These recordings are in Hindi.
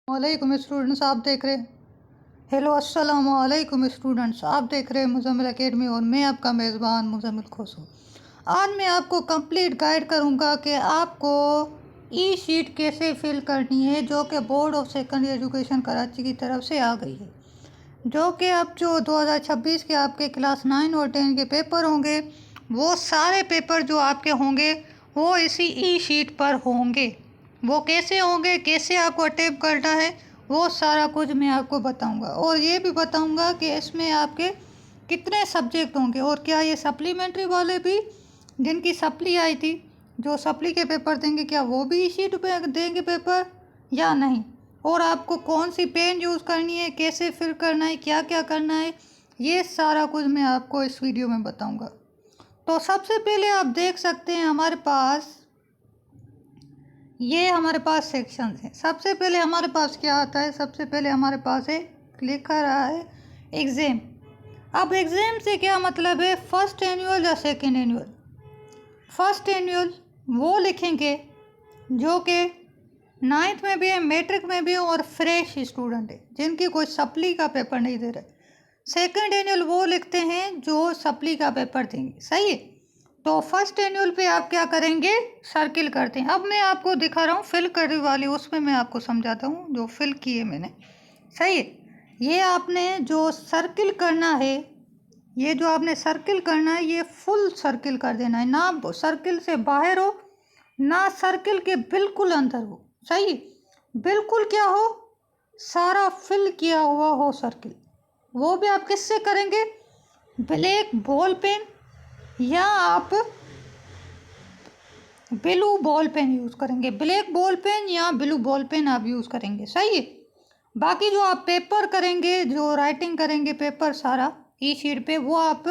वालेकुम स्टूडेंट्स, आप देख रहे हैं। हेलो अस्सलाम वालेकुम स्टूडेंट्स, आप देख रहे हैं मुज़म्मिल एकेडमी और मैं आपका मेज़बान मुज़म्मिल खुशू। आज मैं आपको कंप्लीट गाइड करूंगा कि आपको ई शीट कैसे फिल करनी है, जो कि board of secondary education Karachi की तरफ से आ गई है। जो कि अब जो 2026 के आपके क्लास 9 और 10 के पेपर होंगे, वो सारे पेपर जो आपके होंगे वो इसी ई शीट पर होंगे। वो कैसे होंगे, कैसे आपको अटेम्प्ट करना है, वो सारा कुछ मैं आपको बताऊंगा। और ये भी बताऊंगा कि इसमें आपके कितने सब्जेक्ट होंगे और क्या ये सप्लीमेंट्री वाले भी जिनकी सप्ली आई थी, जो सप्ली के पेपर देंगे, क्या वो भी ई शीट पे देंगे पेपर या नहीं। और आपको कौन सी पेन यूज़ करनी है, कैसे फिल करना है, क्या क्या करना है, ये सारा कुछ मैं आपको इस वीडियो में बताऊंगा। तो सबसे पहले आप देख सकते हैं हमारे पास सेक्शंस हैं। सबसे पहले हमारे पास क्या आता है, सबसे पहले हमारे पास है लिखा रहा है एग्ज़ाम। अब एग्ज़ाम से क्या मतलब है, फर्स्ट एनुअल या सेकेंड एनुअल। फर्स्ट एनुअल वो लिखेंगे जो कि 9th में भी है, मैट्रिक में भी है और फ्रेश स्टूडेंट है, जिनकी कोई सप्ली का पेपर नहीं दे रहे। सेकेंड एनुअल वो लिखते हैं जो सप्ली का पेपर देंगे। सही है। तो फर्स्ट एनुअल पे आप क्या करेंगे, सर्किल करते हैं। अब मैं आपको दिखा रहा हूँ फिल करने वाली, उसमें मैं आपको समझाता हूँ जो फिल किए मैंने। सही है। ये आपने जो सर्किल करना है, ये जो आपने सर्किल करना है, ये फुल सर्किल कर देना है, ना सर्किल से बाहर हो ना सर्किल के बिल्कुल अंदर हो। सही है। बिल्कुल क्या हो, सारा फिल किया हुआ हो सर्किल। वो भी आप किससे करेंगे, ब्लैक बॉल पेन या आप ब्लू बॉल पेन यूज़ करेंगे। ब्लैक बॉल पेन या ब्लू बॉल पेन आप यूज़ करेंगे। सही है। बाकी जो आप पेपर करेंगे, जो राइटिंग करेंगे पेपर सारा ई शीट पे, वो आप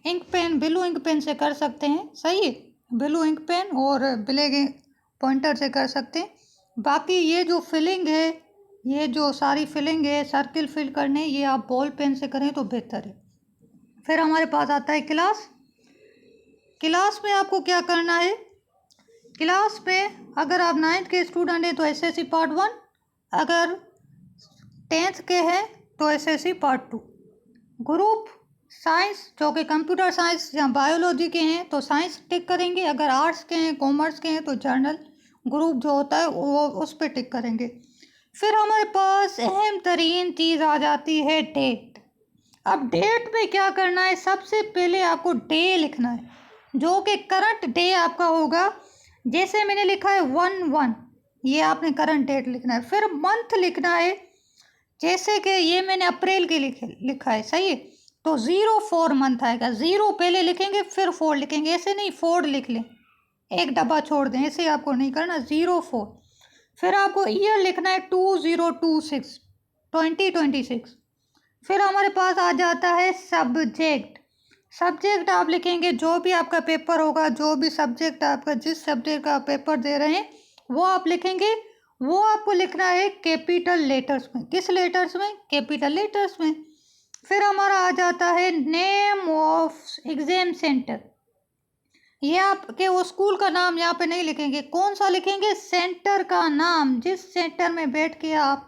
ink pen, blue ink pen से कर सकते हैं। सही है। ब्लू इंक पेन और ब्लैक पॉइंटर से कर सकते हैं। बाकी ये जो फिलिंग है, ये जो सारी फिलिंग है सर्किल फिल करने, ये आप बॉल पेन से करें तो बेहतर है। फिर हमारे पास आता है क्लास। क्लास में आपको क्या करना है, क्लास में अगर आप 9th के स्टूडेंट हैं तो एसएससी पार्ट 1, अगर 10th के हैं तो एसएससी पार्ट 2। ग्रुप साइंस जो कि कंप्यूटर साइंस या बायोलॉजी के हैं तो साइंस टिक करेंगे। अगर आर्ट्स के हैं, कॉमर्स के हैं तो जर्नल ग्रुप जो होता है वो उस पर टिक करेंगे। फिर हमारे पास अहम तरीन चीज़ आ जाती है डेट। अब डेट में क्या करना है, सबसे पहले आपको डे लिखना है जो कि करंट डे आपका होगा। जैसे मैंने लिखा है 1/1, ये आपने करंट डेट लिखना है। फिर मंथ लिखना है, जैसे कि ये मैंने अप्रैल के लिखा है। सही है। तो 04 मंथ आएगा, 0 पहले लिखेंगे फिर 4 लिखेंगे। ऐसे नहीं 4 लिख लें, एक डब्बा छोड़ दें, ऐसे आपको नहीं करना। 04। फिर आपको ईयर लिखना है 2026, 2026। फिर हमारे पास आ जाता है सब्जेक्ट। सब्जेक्ट आप लिखेंगे जो भी आपका पेपर होगा, जो भी सब्जेक्ट आपका, जिस सब्जेक्ट का आप पेपर दे रहे हैं वो आप लिखेंगे। वो आपको लिखना है कैपिटल लेटर्स में। किस लेटर्स में, कैपिटल लेटर्स में। फिर हमारा आ जाता है नेम ऑफ एग्जाम सेंटर। ये आपके वो स्कूल का नाम यहाँ पे नहीं लिखेंगे, कौन सा लिखेंगे, सेंटर का नाम, जिस सेंटर में बैठ के आप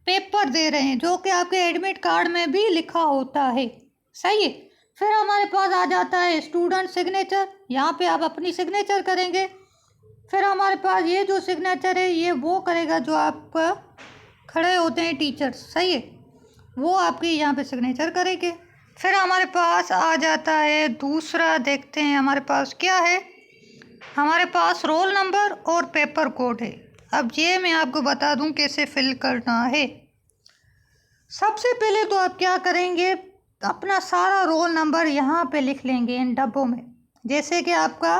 पेपर दे रहे हैं, जो कि आपके एडमिट कार्ड में भी लिखा होता है। सही है। फिर हमारे पास आ जाता है स्टूडेंट सिग्नेचर, यहाँ पे आप अपनी सिग्नेचर करेंगे। फिर हमारे पास ये जो सिग्नेचर है ये वो करेगा जो आपका खड़े होते हैं टीचर्स। सही है, वो आपके यहाँ पे सिग्नेचर करेंगे। फिर हमारे पास आ जाता है दूसरा, देखते हैं हमारे पास क्या है। हमारे पास रोल नंबर और पेपर कोड है। अब ये मैं आपको बता दूं कैसे फिल करना है। सबसे पहले तो आप क्या करेंगे, अपना सारा रोल नंबर यहाँ पे लिख लेंगे इन डब्बों में। जैसे कि आपका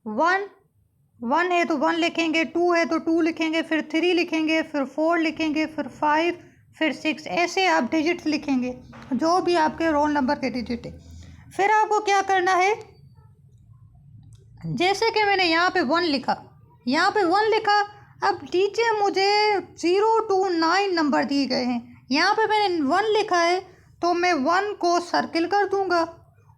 1 है तो 1 लिखेंगे, 2 है तो 2 लिखेंगे, फिर 3 लिखेंगे, फिर 4 लिखेंगे, फिर 5, फिर 6। ऐसे आप डिजिट्स लिखेंगे जो भी आपके रोल नंबर के डिजिट है। फिर आपको क्या करना है, जैसे कि मैंने यहाँ पे 1 लिखा, यहाँ पे 1 लिखा। अब नीचे मुझे 0 to 9 नंबर दिए गए हैं, यहाँ पे मैंने 1 लिखा है तो मैं 1 को सर्किल कर दूंगा।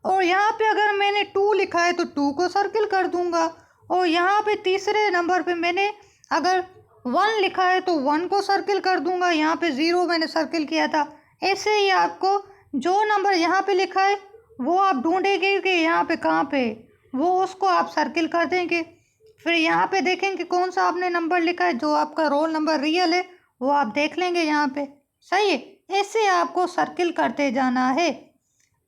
और यहाँ पे अगर मैंने 2 लिखा है तो 2 को सर्किल कर दूंगा। और यहाँ पे तीसरे नंबर पे मैंने अगर 1 लिखा है तो 1 को सर्किल कर दूंगा, यहाँ पे 0 मैंने सर्किल किया था। ऐसे ही आपको जो नंबर यहाँ पे लिखा है वो आप ढूंढेंगे कि यहाँ पे कहाँ पे है, वो उसको आप सर्किल कर देंगे। फिर यहाँ पे देखेंगे कौन सा आपने नंबर लिखा है, जो आपका रोल नंबर रियल है वो आप देख लेंगे यहाँ पे। सही है, ऐसे आपको सर्किल करते जाना है।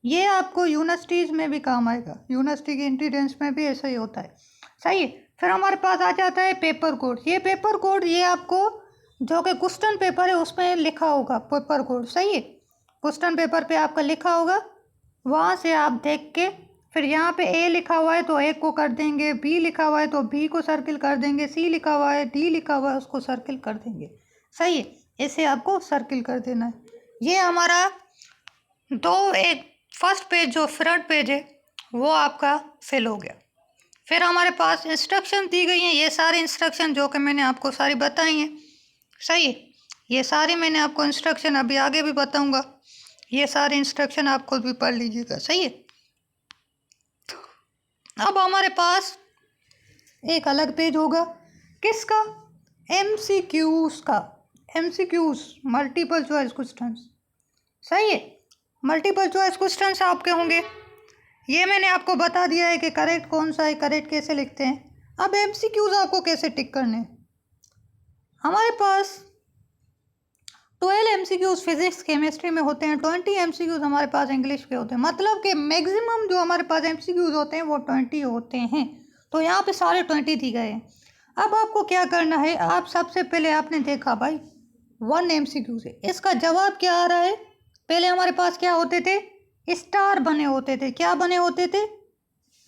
ये आपको यूनिवर्सिटीज़ में भी काम आएगा, यूनिवर्सिटी के एंट्रेंस में भी ऐसा ही होता है। सही है। फिर हमारे पास आ जाता है पेपर कोड। ये पेपर कोड ये आपको जो कि क्वेश्चन पेपर है उसमें लिखा होगा पेपर कोड। सही है, क्वेश्चन पेपर पे आपका लिखा होगा, वहाँ से आप देख के फिर यहाँ पे ए लिखा हुआ है तो ए को कर देंगे, बी लिखा हुआ है तो बी को सर्किल कर देंगे, सी लिखा हुआ है, डी लिखा हुआ है उसको सर्किल कर देंगे। सही है, ऐसे आपको सर्किल कर देना है। ये हमारा एक फर्स्ट पेज जो फ्रंट पेज है वो आपका फिल हो गया। फिर हमारे पास इंस्ट्रक्शन दी गई हैं, ये सारी इंस्ट्रक्शन जो कि मैंने आपको सारी बताई हैं। सही है, ये सारी मैंने आपको इंस्ट्रक्शन अभी आगे भी बताऊंगा, ये सारी इंस्ट्रक्शन आप खुद भी पढ़ लीजिएगा। सही है। अब हमारे पास एक अलग पेज होगा, किसका? MCQs का। MCQs multiple choice questions. सही है, मल्टीपल चॉइस क्वेश्चंस आपके होंगे। ये मैंने आपको बता दिया है कि करेक्ट कौन सा है, करेक्ट कैसे लिखते हैं। अब MCQs आपको कैसे टिक करने हैं। हमारे पास 12 MCQs फिजिक्स केमिस्ट्री में होते हैं, 20 MCQs हमारे पास इंग्लिश के होते हैं। मतलब कि मैक्सिमम जो हमारे पास MCQs होते हैं वो 20 होते हैं। तो यहाँ पे सारे 20 दिए गए हैं। अब आपको क्या करना है, आप सबसे पहले आपने देखा भाई 1 MCQ से इसका जवाब क्या आ रहा है। पहले हमारे पास क्या होते थे, स्टार बने होते थे। क्या बने होते थे?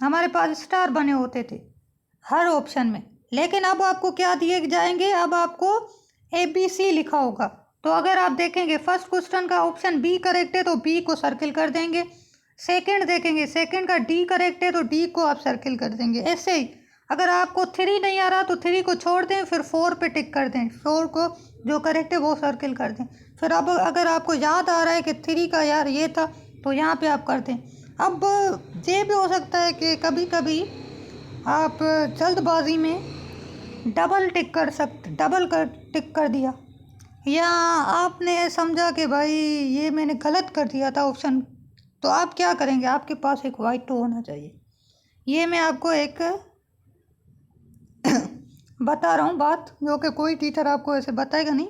हमारे पास स्टार बने होते थे हर ऑप्शन में। लेकिन अब आपको क्या दिए जाएंगे, अब आपको ABC लिखा होगा। तो अगर आप देखेंगे फर्स्ट क्वेश्चन का ऑप्शन बी करेक्ट है तो बी को सर्किल कर देंगे। सेकंड देखेंगे, सेकंड का डी करेक्ट है तो डी को आप सर्किल कर देंगे। ऐसे ही अगर आपको 3 नहीं आ रहा तो 3 को छोड़ दें, फिर 4 पे टिक कर दें, 4 को जो करेक्ट है वो सर्किल कर दें। फिर अब अगर आपको याद आ रहा है कि 3 का यार ये था तो यहाँ पे आप कर दें। अब ये भी हो सकता है कि कभी कभी आप जल्दबाजी में डबल टिक कर दिया, या आपने समझा कि भाई ये मैंने गलत कर दिया था ऑप्शन, तो आप क्या करेंगे, आपके पास एक वाइट टू होना चाहिए। ये मैं आपको एक बता रहा हूँ बात, जो कि कोई टीचर आपको ऐसे बताएगा नहीं।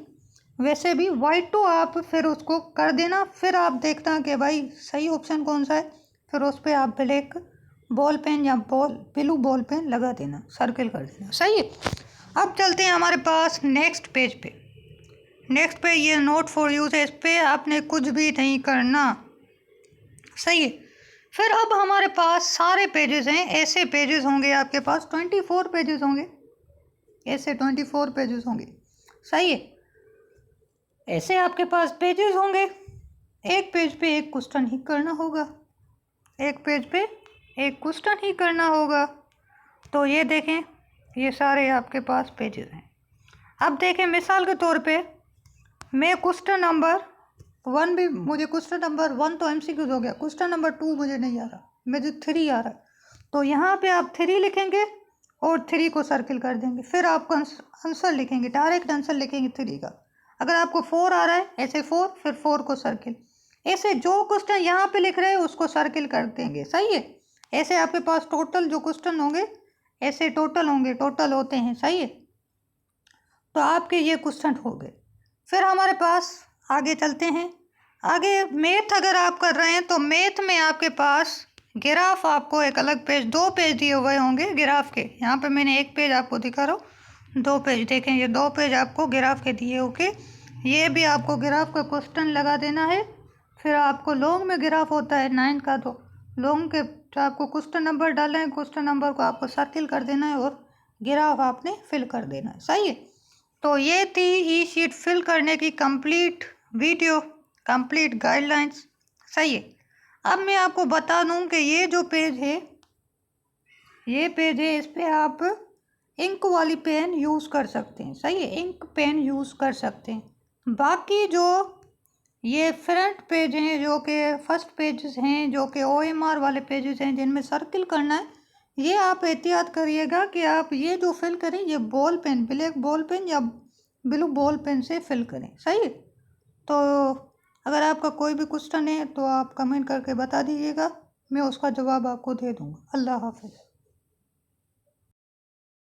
वैसे भी वाइट टू आप फिर उसको कर देना, फिर आप देखना कि भाई सही ऑप्शन कौन सा है, फिर उस पर आप ब्लैक बॉल पेन या ब्लू बॉल पेन लगा देना, सर्किल कर देना। सही है। अब चलते हैं हमारे पास नेक्स्ट पेज पे। नेक्स्ट पे ये नोट फॉर यूज है, इस पर आपने कुछ भी नहीं करना। सही है। फिर अब हमारे पास सारे पेजेस हैं, ऐसे पेजेस होंगे आपके पास 24 पेजेस होंगे, ऐसे 24 पेजेस होंगे। सही है, ऐसे आपके पास पेजेस होंगे। एक पेज पे एक क्वेश्चन ही करना होगा, एक पेज पे एक क्वेश्चन ही करना होगा। तो ये देखें, ये सारे आपके पास पेजेस हैं। अब देखें मिसाल के तौर पे मैं क्वेश्चन नंबर 1 भी, मुझे क्वेश्चन नंबर 1 तो MCQ हो गया, क्वेश्चन नंबर 2 मुझे नहीं आ रहा, मुझे 3 आ रहा है। तो यहाँ पे आप 3 लिखेंगे और 3 को सर्किल कर देंगे। फिर आप आंसर लिखेंगे, डायरेक्ट आंसर लिखेंगे 3 का। अगर आपको 4 आ रहा है ऐसे 4, फिर 4 को सर्किल। ऐसे जो क्वेश्चन यहाँ पे लिख रहे हैं उसको सर्किल कर देंगे। सही है। ऐसे आपके पास टोटल जो क्वेश्चन होंगे ऐसे टोटल होंगे, टोटल होते हैं। सही है। तो आपके ये क्वेश्चन हो गए। फिर हमारे पास आगे चलते हैं। आगे मैथ अगर आप कर रहे हैं तो मैथ में आपके पास ग्राफ, आपको एक अलग पेज, 2 पेज दिए हुए होंगे ग्राफ के। यहाँ पे मैंने एक पेज आपको दिखा रहा हूँ, 2 पेज देखें, ये 2 पेज आपको ग्राफ के दिए होंगे। ये भी आपको ग्राफ का क्वेश्चन लगा देना है। फिर आपको लॉन्ग में ग्राफ होता है 9 का, तो लॉन्ग के जो आपको क्वेश्चन नंबर डालना है, क्वेश्चन नंबर को आपको सर्किल कर देना है और ग्राफ आपने फिल कर देना है। सही है। तो ये थी ई शीट फिल करने की कंप्लीट वीडियो, कंप्लीट गाइडलाइंस। सही है। अब मैं आपको बता दूं कि ये जो पेज है, ये पेज है, इस पर आप इंक वाली पेन यूज़ कर सकते हैं। सही है, इंक पेन यूज़ कर सकते हैं। बाकी जो ये फ्रंट पेज हैं, जो कि फर्स्ट पेजेस हैं, जो कि OMR वाले पेजेस हैं जिनमें सर्किल करना है, ये आप एहतियात करिएगा कि आप ये जो फिल करें ये ball pen, black ball pen या ब्लू बॉल पेन से फिल करें। सही है। तो अगर आपका कोई भी क्वेश्चन है तो आप कमेंट करके बता दीजिएगा, मैं उसका जवाब आपको दे दूँगा। अल्लाह हाफ़िज़।